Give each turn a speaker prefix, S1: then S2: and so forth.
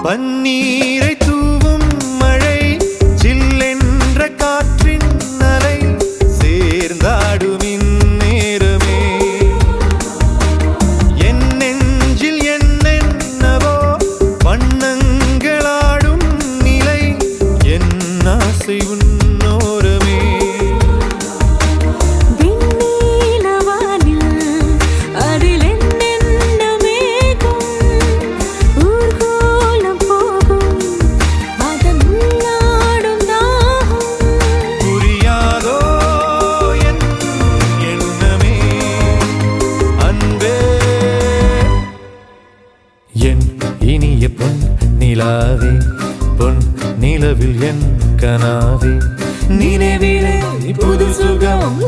S1: பன்னீரை தூவும் மழை சில்லென்ற காற்றின் அலை சேர்ந்தாடும் இந்நேரமே என் நெஞ்சில் என்னென்னவோ வண்ணங்களாடும் நிலை என் ஆசை உன்னோரமே இனிய பொன் நிலாவே பொன் நிலவில் என் கனாவே நினைவிலே புது சுகம்